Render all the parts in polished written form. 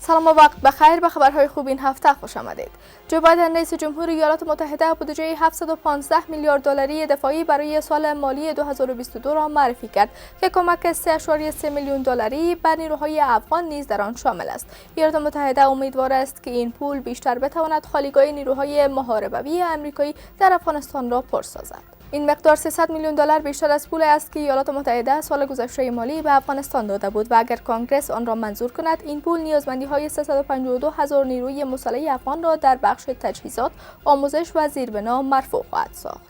سلام و وقت بخیر. به خبرهای خوب این هفته خوش آمدید. جو بایدن رئیس جمهور ایالات متحده بودجه 715 میلیارد دلاری دفاعی برای سال مالی 2022 را معرفی کرد که کمک 3.3 میلیون دلاری به نیروهای افغان نیز در آن شامل است. ایالات متحده امیدوار است که این پول بیشتر بتواند خالیگاه نیروهای محاربوی آمریکایی در افغانستان را پر سازد. این مقدار 300 میلیون دلار بیشتر از پولی است که ایالات متحده سال گذشته مالی به افغانستان داده بود و اگر کنگره آن را منظور کند این پول نیازمندی‌های 352 هزار نیروی مسلح افغان را در بخش تجهیزات، آموزش و زیربنا مرفوع خواهد ساخت.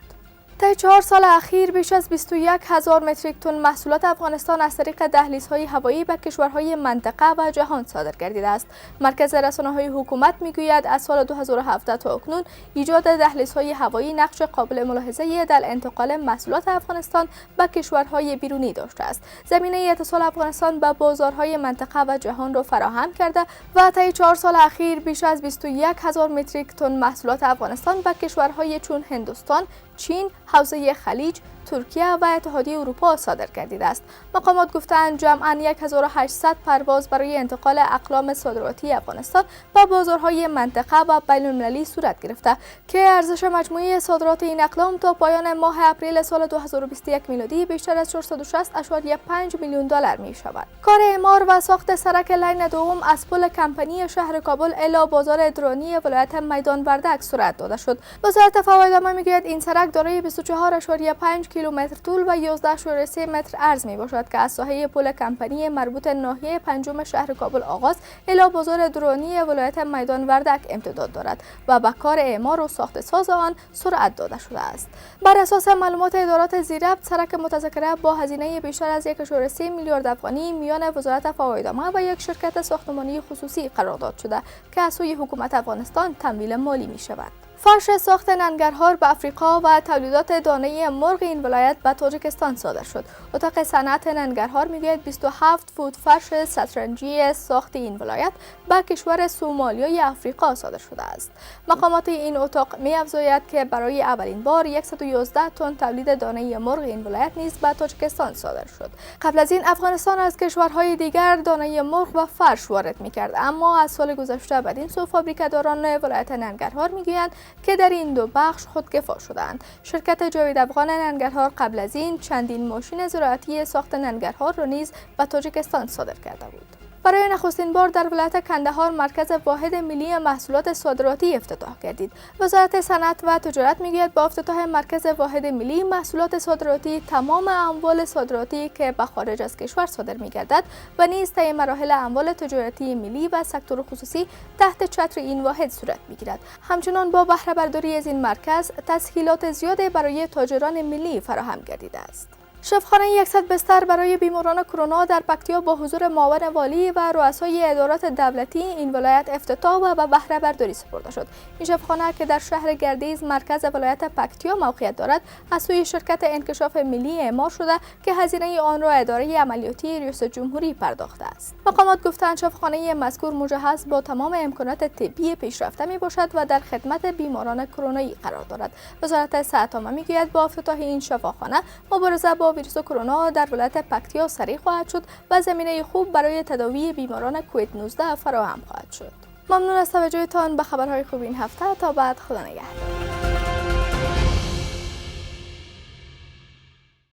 طی 4 سال اخیر بیش از 21,000 متریک تن محصولات افغانستان از طریق دهلیزهای هوایی به کشورهای منطقه و جهان صادر گردیده است. مرکز رسانه‌های حکومت میگوید از سال 2017 تا اکنون ایجاد دهلیزهای هوایی نقش قابل ملاحظه‌ای در انتقال محصولات افغانستان به کشورهای بیرونی داشته است. زمینه اتصال افغانستان به بازارهای منطقه و جهان را فراهم کرده و طی 4 سال اخیر بیش از 21,000 متریک تن محصولات افغانستان به کشورهای چون هندوستان، چین، حوزه خلیج، ترکیه و اتحادیه اروپا صادر گردیده است. مقامات گفتند جمعاً 1800 پرواز برای انتقال اقلام صادراتی افغانستان به بازارهای منطقه و بین‌المللی صورت گرفته که ارزش مجموعی صادرات این اقلام تا پایان ماه اپریل سال 2021 میلادی بیشتر از 460.5 میلیون دلار می شود. کار اعمار و ساخت سرک لین دوم از پل کمپنی شهر کابل الی بازار درونی ولایت میدان وردک صورت داده شد. وزارت فوایدامه میگوید این سرک دارای 24.5 کیلومتر طول و 11.3 متر عرض می باشد که از ساحه پل کمپنی مربوط ناحیه پنجم شهر کابل آغاز الی بازار درونی ولایت میدان وردک امتداد دارد و به کار اعمار و ساخت ساز آن سرعت داده شده است. بر اساس معلومات ادارات زیربط سرک متذکره با هزینه بیشتر از 1.3 میلیارد افغانی میان وزارت فوایدامه و یک شرکت ساختمانی خصوصی قرارداد شده که از سوی حکومت افغانستان تمویل مالی می شود. فرش ساخت ننگرهار به افریقا و تولیدات دانه مرغ این ولایت به تاجیکستان صادر شد. اتاق صنعت ننگرهار میگوید 27 فوت فرش شطرنجی ساخت این ولایت به کشور سومالیای افریقا صادر شده است. مقامات این اتاق می‌افزاید که برای اولین بار 111 تن تولید دانه مرغ این ولایت نیز به تاجیکستان صادر شد. قبل از این افغانستان از کشورهای دیگر دانه مرغ و فرش وارد می‌کرد، اما از سال گذشته بدین سو فابریکه‌داران ولایت ننگرهار میگویند که در این دو بخش خودکفا شدند. شرکت جاوید افغان ننگرهار قبل از این چندین ماشین زراعتی ساخت ننگرهار را نیز به تاجیکستان صادر کرده بود. برای نخستین بار در ولایت کندهار مرکز واحد ملی محصولات صادراتی افتتاح گردید. وزارت صنعت و تجارت میگوید با افتتاح مرکز واحد ملی محصولات صادراتی تمام اموال صادراتی که به خارج از کشور صادر میگردد و نیز طی مراحل اموال تجارتی ملی و سکتور خصوصی تحت چتر این واحد صورت میگیرد. همچنان با بهره برداری از این مرکز تسهیلات زیادی برای تاجران ملی فراهم گردیده است. شفاخانه 100 بستر برای بیماران کرونا در پکتیا با حضور معاون والی و رؤسای ادارات دولتی این ولایت افتتاح و به بهره برداری سپرده شد. این شفاخانه که در شهر گردیز مرکز ولایت پکتیا موقعیت دارد از سوی شرکت انکشاف ملی اعمار شده که هزینه آن را اداره عملیاتی ریاست جمهوری پرداخته است. مقامات گفتند شفاخانه مذکور مجهز با تمام امکانات طبی پیشرفته می باشد و در خدمت بیماران کرونایی قرار دارد. وزارت صحت عامه میگوید با افتتاح این شفاخانه مبارزه با ویروس کرونا در ولایت پکتیا سریع خواهد شد و زمینه خوب برای تداوی بیماران کووید 19 فراهم خواهد شد. ممنون از توجهتان به خبرهای خوب این هفته. تا بعد، خدا نگهدار.